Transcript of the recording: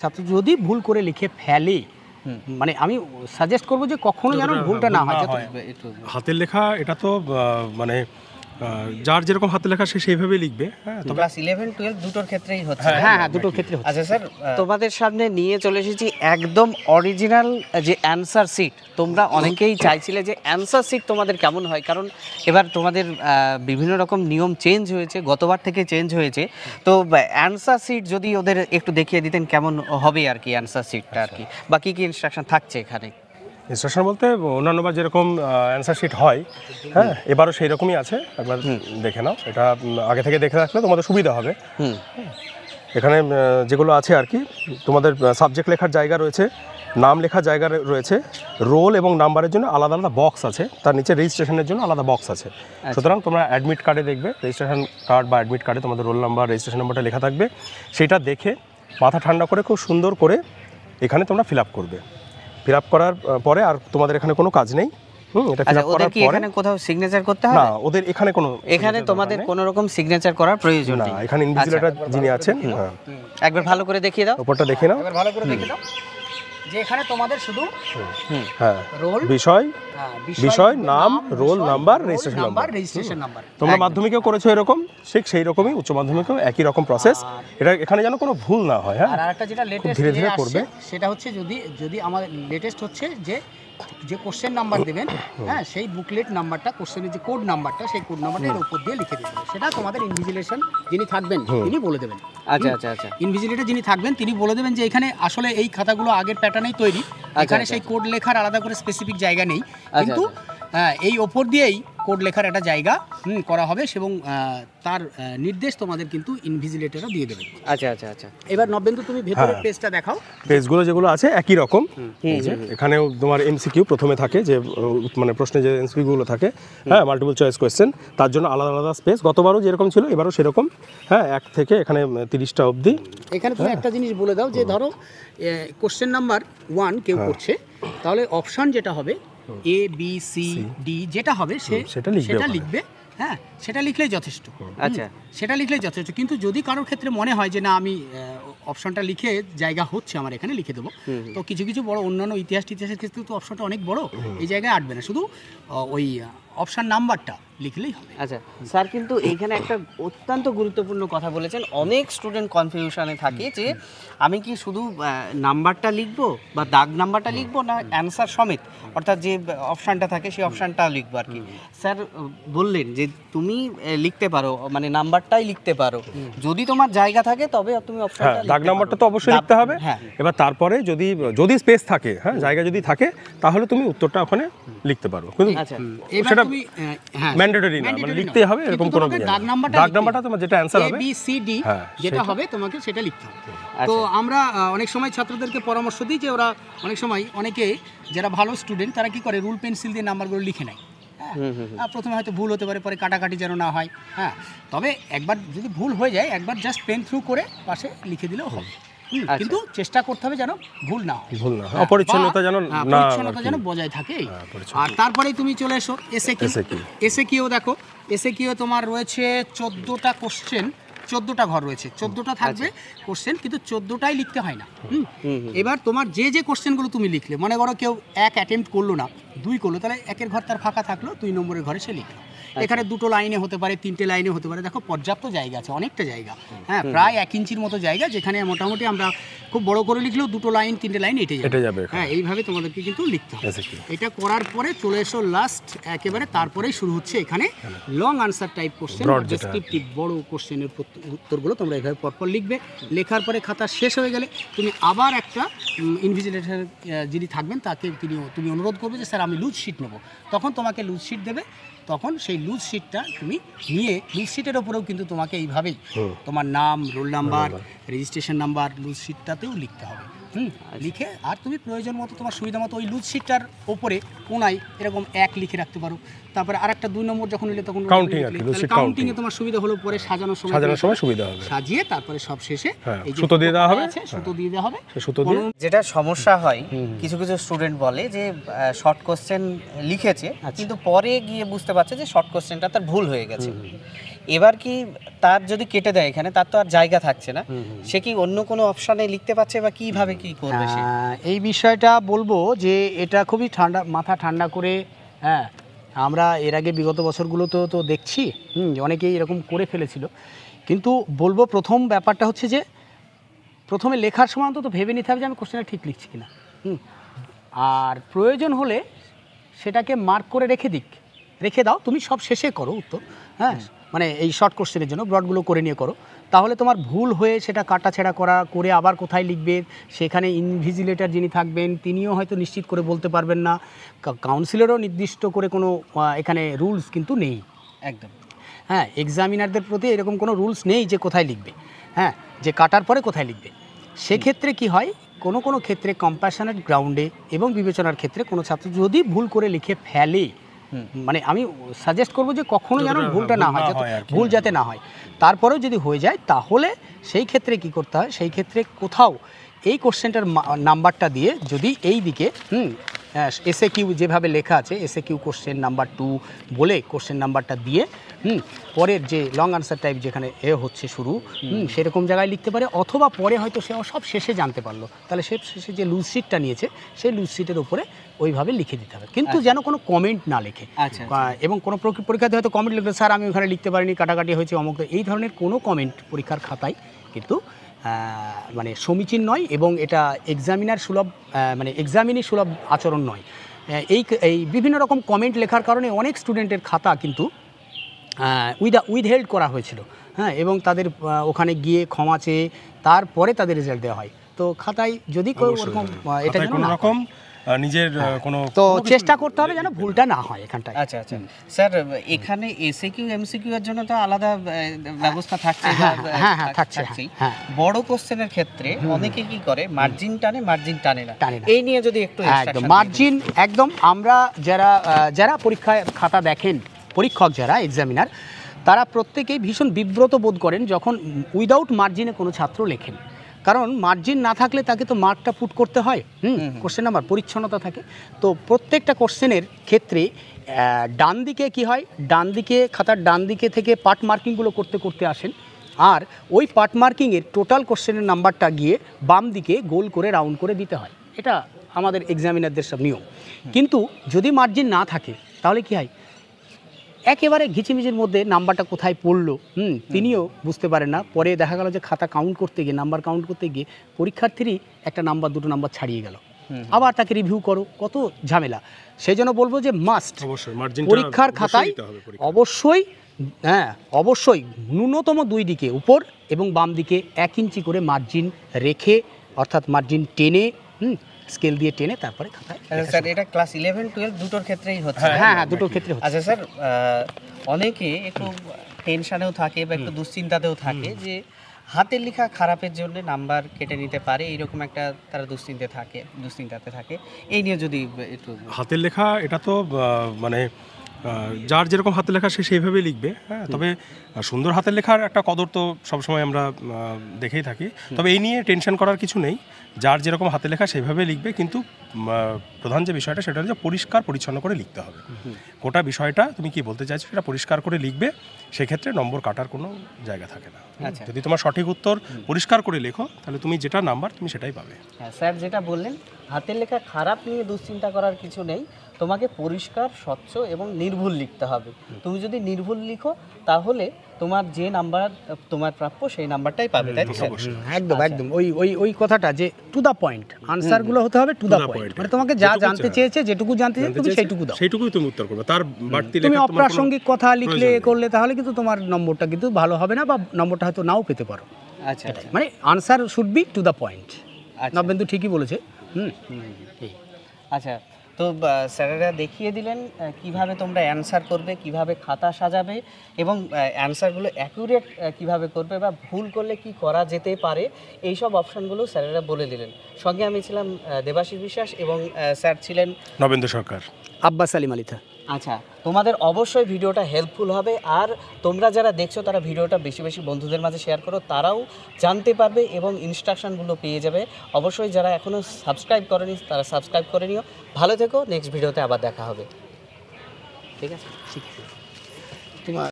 ছাত্র যদি ভুল করে লিখে ফেলে মানে আমি সাজেস্ট করব যে কখনো যেন ভুলটা না হয়। হাতের লেখা এটা তো মানে যার যেরকম হাতের লেখা সে সেইভাবেই লিখবে। হ্যাঁ, তবে ক্লাস 11 12 দুটোর ক্ষেত্রেই হচ্ছে। হ্যাঁ হ্যাঁ, দুটোর ক্ষেত্রে হচ্ছে। আচ্ছা স্যার, তোমাদের সামনে নিয়ে চলে এসেছি একদম অরিজিনাল যে অ্যানসার শিট। তোমরা অনেকেই চাইছিলে যে অ্যানসার শিট তোমাদের কেমন হয়, কারণ এবার তোমাদের বিভিন্ন রকম নিয়ম চেঞ্জ হয়েছে, গতবার থেকে চেঞ্জ হয়েছে। তো অ্যানসার শিট যদি ওদের একটু দেখিয়ে দিতেন কেমন হবে আর কি অ্যানসার শিটটা আর কি, বা কী কী ইনস্ট্রাকশন থাকছে এখানে। ইনস্ট্রাকশন বলতে অন্যান্যবার যেরকম অ্যান্সার শিট হয়, হ্যাঁ এবারও সেই রকমই আছে। একবার দেখে নাও, এটা আগে থেকে দেখে রাখলে তোমাদের সুবিধা হবে। এখানে যেগুলো আছে আর কি, তোমাদের সাবজেক্ট লেখার জায়গা রয়েছে, নাম লেখার জায়গা রয়েছে, রোল এবং নাম্বারের জন্য আলাদা আলাদা বক্স আছে, তার নিচে রেজিস্ট্রেশনের জন্য আলাদা বক্স আছে। সুতরাং তোমরা অ্যাডমিট কার্ডে দেখবে, রেজিস্ট্রেশন কার্ড বা অ্যাডমিট কার্ডে তোমাদের রোল নাম্বার, রেজিস্ট্রেশন নাম্বারটা লেখা থাকবে। সেটা দেখে মাথা ঠান্ডা করে খুব সুন্দর করে এখানে তোমরা ফিল আপ করবে। ফিল আপ করার পরে আর তোমাদের এখানে কোনো কাজ নেই। এটা ফিল আপ করার পরে এখানে কোথাও সিগনেচার করতে হবে না, ওদের এখানে কোনো, এখানে তোমাদের কোনো রকম সিগনেচার করার প্রয়োজন নেই। এখানে ইনভিজিলেটর যিনি আছেন, একবার ভালো করে দেখিয়ে দাও, উপরটা দেখে নাও, একবার ভালো করে দেখে দাও যে এখানে তোমাদের শুধু হ্যাঁ রোল বিষয় নাম, রোল নাম্বার, রেজিস্ট্রেশন নাম্বার। তোমরা মাধ্যমিকেও করেছো এরকম, ঠিক সেই রকমই উচ্চ মাধ্যমিকেও একই রকম প্রসেস। এটা এখানে যেন কোনো ভুল না হয়। হ্যাঁ, আর আরেকটা যেটা লেটেস্ট ধীরে ধীরে করবে, সেটা হচ্ছে যদি আমাদের লেটেস্ট হচ্ছে যে কোশ্চেন নাম্বার দেবেন, হ্যাঁ সেই বুকলেট নাম্বারটা, কোশ্চেনের যে কোড নাম্বারটা, সেই কোড নাম্বারটা এর উপর দিয়ে লিখে দেবেন। সেটা তোমাদের ইনভিজিলেশন যিনি থাকবেন তিনি বলে দেবেন। আচ্ছা আচ্ছা আচ্ছা, ইনভিজিলেটর যিনি থাকবেন তিনি বলে দেবেন যে এখানে আসলে এই খাতাগুলো আগের প্যাটার্নেই তৈরি, এখানে সেই কোড লেখার আলাদা করে স্পেসিফিক জায়গা নেই, কিন্তু এই ওপর দিয়েই কোড লেখার একটা জায়গা করা হবে এবং তার নির্দেশ তোমাদের কিন্তু ইনভিজিলেটরও দিয়ে দেবে। আচ্ছা আচ্ছা আচ্ছা, এবার নবেন্দু তুমি ভেতরের পেজটা দেখাও। পেজগুলো যেগুলো আছে একই রকম। এখানেও তোমার এমসিকিউ প্রথমে থাকে, যে মানে প্রশ্নে যে এমসিকিউগুলো থাকে, হ্যাঁ মাল্টিপল চয়েস কোয়েশ্চেন, তার জন্য আলাদা আলাদা স্পেস। গতবারও যেরকম ছিল এবারও সেরকম। হ্যাঁ, 1 থেকে এখানে 30টা অবধি। এখানে তুমি একটা জিনিস বলে দাও যে ধরো কোশ্চেন নাম্বার 1 কেউ করছে, তাহলে অপশন যেটা হবে এ বি সি ডি যেটা হবে সেটা লিখবে। হ্যাঁ, সেটা লিখলেই যথেষ্ট। আচ্ছা, সেটা লিখলেই যথেষ্ট। কিন্তু যদি কারোর ক্ষেত্রে মনে হয় যে না আমি অপশনটা লিখে জায়গা হচ্ছে আমার এখানে লিখে দেবো, তো কিছু কিছু বড় অন্যান্য ইতিহাসের ক্ষেত্রে তো অপশনটা অনেক বড়, এই জায়গায় আটবে না, শুধু ওই অপশন নাম্বারটা লিখলেই হবে। আচ্ছা স্যার, কিন্তু এইখানে একটা অত্যন্ত গুরুত্বপূর্ণ কথা বলেছেন। অনেক স্টুডেন্ট কনফিউশনে থাকে যে আমি কি শুধু নাম্বারটা লিখবো বা দাগ নাম্বারটা লিখবো, না অ্যান্সার সমেত, অর্থাৎ যে অপশানটা থাকে সেই অপশানটা লিখবো আর কি। স্যার বললেন যে তুমি লিখতে পারো, মানে নাম্বারটাই লিখতে পারো, যদি তোমার জায়গা থাকে তবে তুমি অপশনটা দাগ নাম্বারটা তো অবশ্যই লিখতে হবে। এবার তারপরে যদি স্পেস থাকে, হ্যাঁ জায়গা যদি থাকে, তাহলে তুমি উত্তরটা ওখানে লিখতে পারো। কিন্তু সেটা ম্যান্ডেটরি না, মানে লিখতেই হবে এরকম কোনো দাগ নাম্বারটা তোমার যেটা অ্যানসার হবে, এ বি সি ডি যেটা হবে তোমাকে সেটা লিখতে হবে। তো আমরা অনেক সময় ছাত্রদেরকে পরামর্শ দিই যে ওরা অনেক সময় অনেকে যারা ভালো স্টুডেন্ট তারা কি করে রুল পেন্সিল দিয়ে নাম্বারগুলো লিখে নেয়। প্রথমে হয়তো ভুল হতে পারে, পরে কাটাকাটি যেন না হয়। হ্যাঁ, তবে একবার যদি ভুল হয়ে যায়, একবার জাস্ট পেন থ্রু করে পাশে লিখে দিলেও হবে, কিন্তু চেষ্টা করতে হবে যেন ভুল না হয়, অপরিচ্ছন্নতা যেন বজায় থাকে। আর তারপরেই তুমি চলে এসো এসে কিউ দেখো, এসে কিউ তোমার রয়েছে 14টা কোশ্চেন, 14টা ঘর রয়েছে, 14টা থাকবে কোশ্চেন, কিন্তু 14টাই লিখতে হয় না। এবার তোমার যে কোশ্চেনগুলো তুমি লিখলে, মনে করো কেউ 1 অ্যাটেম্প্ট করলো না, 2 করলো, তাহলে 1-এর ঘর তার ফাঁকা থাকলো, 2 নম্বরের ঘরে সে লিখলো। এখানে 2টো লাইনে হতে পারে, 3টে লাইনে হতে পারে। দেখো পর্যাপ্ত জায়গা আছে, অনেকটা জায়গা, হ্যাঁ প্রায় 1 ইঞ্চির মতো জায়গা, যেখানে মোটামুটি আমরা খুব বড় করে লিখলেও 2টো লাইন 3টে লাইন এটে যাবে। হ্যাঁ, এইভাবে তোমাদেরকে কিন্তু লিখতে হবে। এটা করার পরে চলে এসো লাস্ট একেবারে, তারপরেই শুরু হচ্ছে এখানে long answer type question, descriptive বড় কোশ্চেনের উত্তরগুলো তোমরা এইভাবে পরপর লিখবে। লেখার পরে খাতা শেষ হয়ে গেলে তুমি আবার একটা ইনভিজিলেটর যিনি থাকবেন তাকে তুমি অনুরোধ করবে যে স্যার আমি লুজ শিট নেবো, তখন তোমাকে লুজ শিট দেবে। তখন সেই লুজ শিটটা তুমি নিয়ে, লুজ শিটের ওপরেও কিন্তু তোমাকে এইভাবেই তোমার নাম, roll number, registration number loose শিটটাতেও লিখতে হবে। লিখে আর তুমি প্রয়োজন মতো তোমার সুবিধা মতো ওই লুজ শিটটার ওপরে কোনায় এরকম 1 লিখে রাখতে পারো। তারপরে আরেকটা 2 নম্বর যখন নিলে তখন কাউন্টিংয়ে তোমার সুবিধা হলো, পরে সাজানোর সময় সুবিধা হবে, সাজিয়ে তারপরে সব শেষে সুতো দিয়ে দেওয়া হবে, সুতো দিয়ে দেওয়া হবে। যেটা সমস্যা হয়, কিছু কিছু স্টুডেন্ট বলে যে শর্ট কোশ্চেন লিখেছে, কিন্তু পরে গিয়ে বুঝতে পারছে যে শর্ট কোশ্চেনটা তার ভুল হয়ে গেছে। এবার কি তার যদি কেটে দেয় এখানে, তার তো আর জায়গা থাকছে না, সে কি অন্য কোনো অপশানে লিখতে পারছে বা কিভাবে কি করবে সে? এই বিষয়টা বলবো যে এটা খুবই মাথা ঠান্ডা করে, হ্যাঁ আমরা এর আগে বিগত বছরগুলোতেও তো দেখছি অনেকেই এরকম করে ফেলেছিল, কিন্তু বলবো প্রথম ব্যাপারটা হচ্ছে যে প্রথমে লেখার সময় অন্তত ভেবে নিতে হবে যে আমি কোশ্চেনটা ঠিক লিখছি কিনা, আর প্রয়োজন হলে সেটাকে মার্ক করে রেখে দাও, তুমি সব শেষে করো উত্তর, হ্যাঁ মানে এই শর্ট কোশ্চেনের জন্য ব্রডগুলো করে নিয়ে করো, তাহলে তোমার ভুল হয়ে সেটা কাটাছেঁড়া করে আবার কোথায় লিখবে, সেখানে ইনভিজিলেটর যিনি থাকবেন তিনিও হয়তো নিশ্চিত করে বলতে পারবেন না, কাউন্সিলেরও নির্দিষ্ট করে কোনো এখানে রুলস কিন্তু নেই একদম। হ্যাঁ, এক্সামিনারদের প্রতি এরকম কোনো রুলস নেই যে কোথায় লিখবে, হ্যাঁ যে কাটার পরে কোথায় লিখবে। সেক্ষেত্রে কি হয়, কোনো ক্ষেত্রে কম্প্যাশনেট গ্রাউন্ডে এবং বিবেচনার ক্ষেত্রে কোনো ছাত্র যদি ভুল করে লিখে ফেলে, মানে আমি সাজেস্ট করবো যে কখনো যেন ভুলটা না হয়, ভুল যাতে না হয়, তারপরেও যদি হয়ে যায় তাহলে সেই ক্ষেত্রে কি করতে হয়, সেই ক্ষেত্রে কোথাও এই কোশ্চেনটার নাম্বারটা দিয়ে যদি এই দিকে এসএ কিউ যেভাবে লেখা আছে এসএ কিউ কোশ্চেন নাম্বার 2 বলে কোশ্চেন নাম্বারটা দিয়ে পরের যে লং আনসার টাইপ যেখানে হচ্ছে শুরু সেরকম জায়গায় লিখতে পারে, অথবা পরে হয়তো সে সব শেষে জানতে পারলো, তাহলে সে শেষে যে লুজ শিটটা নিয়েছে সেই লুজ শিটের উপরে ওইভাবে লিখে দিতে হবে, কিন্তু যেন কোনো কমেন্ট না লেখে। এবং কোনো পরীক্ষাতে হয়তো কমেন্ট লিখলে স্যার আমি ওখানে লিখতে পারিনি, কাটাকাটি হয়েছে অমুক, এই ধরনের কোনো কমেন্ট পরীক্ষার খাতায় কিন্তু মানে সমীচীন নয়, এবং এটা এক্সামিনার সুলভ মানে এক্সামিনি সুলভ আচরণ নয়। এই বিভিন্ন রকম কমেন্ট লেখার কারণে অনেক স্টুডেন্টের খাতা কিন্তু উইথহেল্ড করা হয়েছিল, হ্যাঁ, এবং তাদের ওখানে গিয়ে ক্ষমা চেয়ে তারপরে তাদের রেজাল্ট দেওয়া হয়। তো খাতায় যদি ওরকম এটা কোনো রকম নিজের কোনো তো চেষ্টা করতে হবে যেন ভুলটা না হয় এখানটায়। আচ্ছা আচ্ছা স্যার, এখানে এসএকিউ এমসিকিউ এর জন্য তো আলাদা ব্যবস্থা থাকছে, থাকছেই। বড় কোশ্চেনের ক্ষেত্রে অনেকে কি করে মার্জিন টানে না, এই নিয়ে যদি একটু মার্জিন একদম আমরা যারা পরীক্ষায় খাতা দেখেন, পরীক্ষক যারা এক্সামিনার, তারা প্রত্যেকেই ভীষণ বিব্রত বোধ করেন যখন উইদাউট মার্জিনে কোনো ছাত্র লেখেন, কারণ মার্জিন না থাকলে তাকে তো মার্কটা পুট করতে হয়, কোশ্চেন নাম্বার পরিচ্ছন্নতা থাকে। তো প্রত্যেকটা কোশ্চেনের ক্ষেত্রে ডান দিকে কি হয়, ডান দিকে খাতার ডান দিকে থেকে পার্ট মার্কিংগুলো করতে আসেন, আর ওই পার্ট মার্কিংয়ের টোটাল কোশ্চেনের নাম্বারটা গিয়ে বাম দিকে গোল করে রাউন্ড করে দিতে হয়, এটা আমাদের এক্সামিনারদের সব নিয়ম। কিন্তু যদি মার্জিন না থাকে তাহলে কি হয়, একেবারে ঘিচিমিচির মধ্যে নাম্বারটা কোথায় পড়লো তিনিও বুঝতে পারেন না, পরে দেখা গেল যে খাতা কাউন্ট করতে গিয়ে নাম্বার কাউন্ট করতে গিয়ে পরীক্ষার্থীরই একটা নাম্বার দুটো নাম্বার ছাড়িয়ে গেল, আবার তাকে রিভিউ করো, কত ঝামেলা। সেই জন্য বলবো যে মাস্ট পরীক্ষার খাতায় অবশ্যই ন্যূনতম 2 দিকে উপর এবং বাম দিকে 1 ইঞ্চি করে মার্জিন রেখে, অর্থাৎ মার্জিন টেনে স্কেল দিয়ে টেনে তারপরে খাতায়। স্যার এটা ক্লাস 11-12 দুটোর ক্ষেত্রেই হচ্ছে? হ্যাঁ, দুটোর ক্ষেত্রে হচ্ছে। আচ্ছা স্যার, অনেকে একটু টেনশনেও থাকে বা একটু দুশ্চিন্তাতেও থাকে যে হাতের লেখা খারাপের জন্য নাম্বার কেটে নিতে পারে, এইরকম একটা তারা দুশ্চিন্তাতে থাকে, এই নিয়ে যদি একটু। হাতের লেখা এটা তো মানে যার যেরকম হাতের লেখা সে সেইভাবেই লিখবে, হ্যাঁ, তবে সুন্দর হাতের লেখার একটা কদর তো সবসময় আমরা দেখেই থাকি, তবে এই নিয়ে টেনশন করার কিছু নেই, যার যেরকম হাতের লেখা সেইভাবে লিখবে, কিন্তু প্রধান যে বিষয়টা সেটা হচ্ছে পরিষ্কার পরিচ্ছন্ন করে লিখতে হবে। গোটা বিষয়টা তুমি কি বলতে চাইছো সেটা পরিষ্কার করে লিখবে, সেক্ষেত্রে নম্বর কাটার কোনো জায়গা থাকে না। যদি তোমার সঠিক উত্তর পরিষ্কার করে লেখো তাহলে তুমি যেটা নাম্বার তুমি সেটাই পাবে। হ্যাঁ স্যার, যেটা বললেন হাতের লেখা খারাপ নিয়ে দুশ্চিন্তা করার কিছু নেই, তোমাকে পরিষ্কার স্বচ্ছ এবং নির্ভুল লিখতে হবে। তুমি যদি নির্ভুল লিখো তাহলে তোমার যে নাম্বার তোমার প্রাপ্য সেই নাম্বারটাই পাবে, তাই তো? একদম ওই কথাটা যে টু দা পয়েন্ট, আনসারগুলো হতে হবে টু দা পয়েন্ট, মানে তোমাকে যা জানতে চেয়েছে, যেটুকু জানতে চেয়েছে তুমি সেইটুকুই তুমি উত্তর করবে, তার বাড়তি তুমি অপ্রাসঙ্গিক কথা লিখলে করলে তাহলে কিন্তু তোমার নম্বরটা কিন্তু ভালো হবে না, বা নম্বরটা হয়তো নাও পেতে পারো। আচ্ছা, মানে answer should be to the point. Nabendu ঠিকই বলেছে। আচ্ছা, তো স্যারেরা দেখিয়ে দিলেন কিভাবে তোমরা অ্যানসার করবে, কিভাবে খাতা সাজাবে, এবং অ্যানসারগুলো অ্যাকুরেট কিভাবে করবে বা ভুল করলে কি করা যেতে পারে, এই সব অপশানগুলো স্যারেরা বলে দিলেন। সঙ্গে আমি ছিলাম দেবাশিস বিশ্বাস এবং স্যার ছিলেন নবেন্দু সরকার, আব্বাস আলী মালিথা। আচ্ছা, তোমাদের অবশ্যই ভিডিওটা হেল্পফুল হবে, আর তোমরা যারা দেখছো তারা ভিডিওটা বেশি বেশি বন্ধুদের মাঝে শেয়ার করো, তারাও জানতে পারবে এবং ইনস্ট্রাকশনগুলো পেয়ে যাবে। অবশ্যই যারা এখনও সাবস্ক্রাইব করেনি তারা সাবস্ক্রাইব করে নিও। ভালো থেকো, নেক্সট ভিডিওতে আবার দেখা হবে। ঠিক আছে, ঠিক আছে।